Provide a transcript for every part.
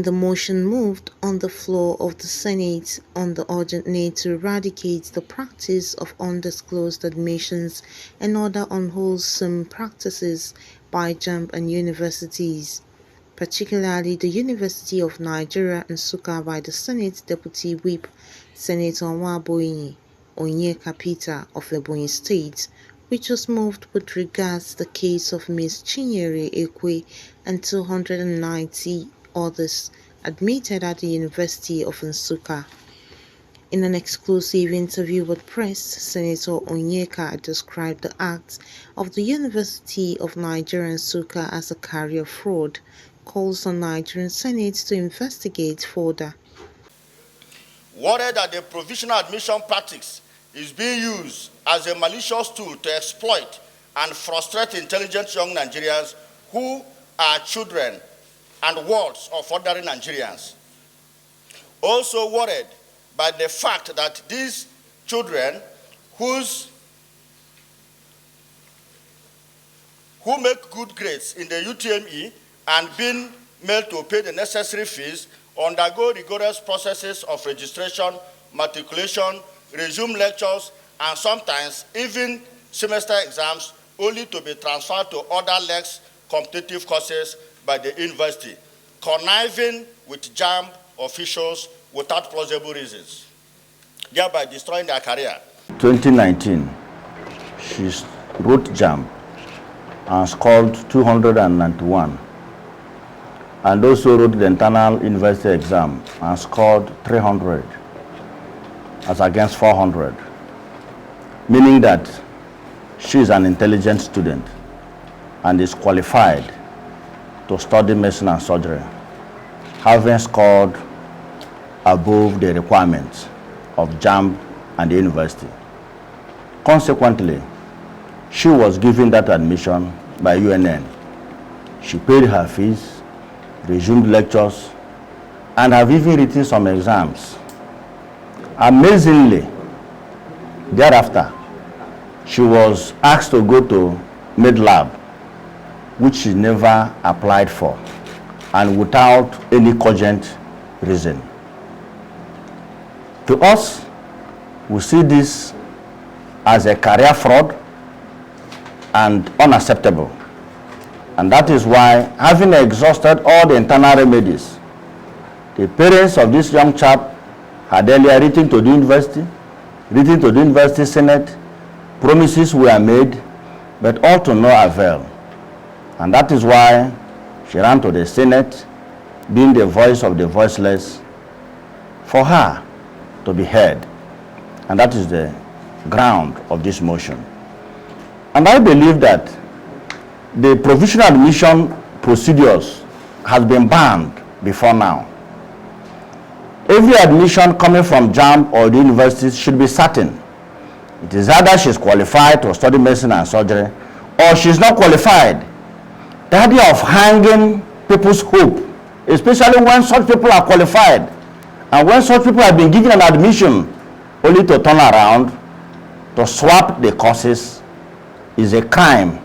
the motion moved on the floor of the Senate on the urgent need to eradicate the practice of undisclosed admissions and other unwholesome practices by JAMB and universities, particularly the University of Nigeria Nsukka by the Senate Deputy Whip, Senator Nwebonyi Peter of Nwebonyi State, which was moved with regards to the case of Ms. Chinyere Ekwe and 290 others admitted at the University of Nsukka. In an exclusive interview with press, Senator Onyeka described the act of the University of Nigeria Nsukka as a career fraud, calls on Nigerian Senate to investigate further. Worried that the provisional admission practice is being used as a malicious tool to exploit and frustrate intelligent young Nigerians who are children and wards of ordinary Nigerians. Also worried by the fact that these children who make good grades in the UTME and been made to pay the necessary fees undergo rigorous processes of registration, matriculation, resume lectures, and sometimes even semester exams only to be transferred to other less competitive courses by the university, conniving with JAMB officials without plausible reasons, thereby destroying their career. 2019, she wrote JAMB and scored 291, and also wrote the internal university exam and scored 300 as against 400, meaning that she is an intelligent student and is qualified to study medicine and surgery, having scored above the requirements of JAMB and the university. Consequently, she was given that admission by UNN. She paid her fees, resumed lectures, and have even written some exams. Amazingly, thereafter, she was asked to go to mid-lab, which she never applied for, and without any cogent reason. To us, we see this as a career fraud and unacceptable. And that is why, having exhausted all the internal remedies, the parents of this young chap had earlier written to the university, written to the university senate, promises were made, but all to no avail. And that is why she ran to the Senate, being the voice of the voiceless, for her to be heard. And that is the ground of this motion. And I believe that the provisional admission procedures has been banned before now. Every admission coming from JAMB or the universities should be certain. It is either she's qualified to study medicine and surgery, or she's not qualified. The idea of hanging people's hope, especially when such people are qualified, and when such people have been given an admission only to turn around to swap the courses, is a crime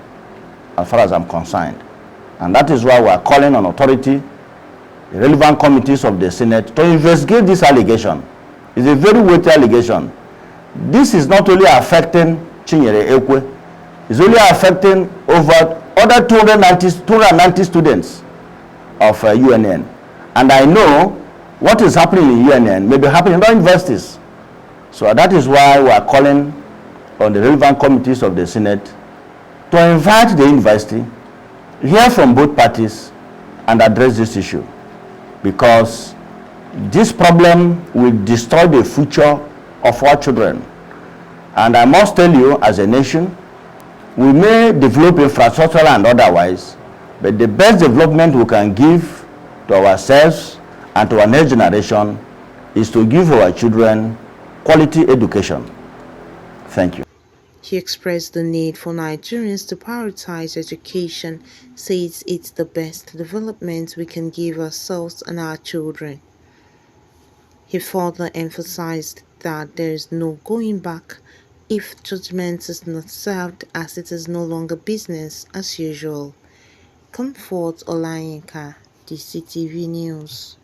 as far as I'm concerned. And that is why we are calling on authority, the relevant committees of the Senate, to investigate this allegation. It's a very weighty allegation. This is not only affecting Chinyere Ekwe, it's only affecting over other 290 students of UNN. And I know what is happening in UNN may be happening in other universities. So that is why we are calling on the relevant committees of the Senate to invite the university, hear from both parties, and address this issue. Because this problem will destroy the future of our children. And I must tell you, as a nation, we may develop infrastructure and otherwise, but the best development we can give to ourselves and to our next generation is to give our children quality education. Thank you. He expressed the need for Nigerians to prioritize education, says it's the best development we can give ourselves and our children. He further emphasized that there is no going back if judgment is not served, as it is no longer business as usual. Comfort Olayinka, DCTV News.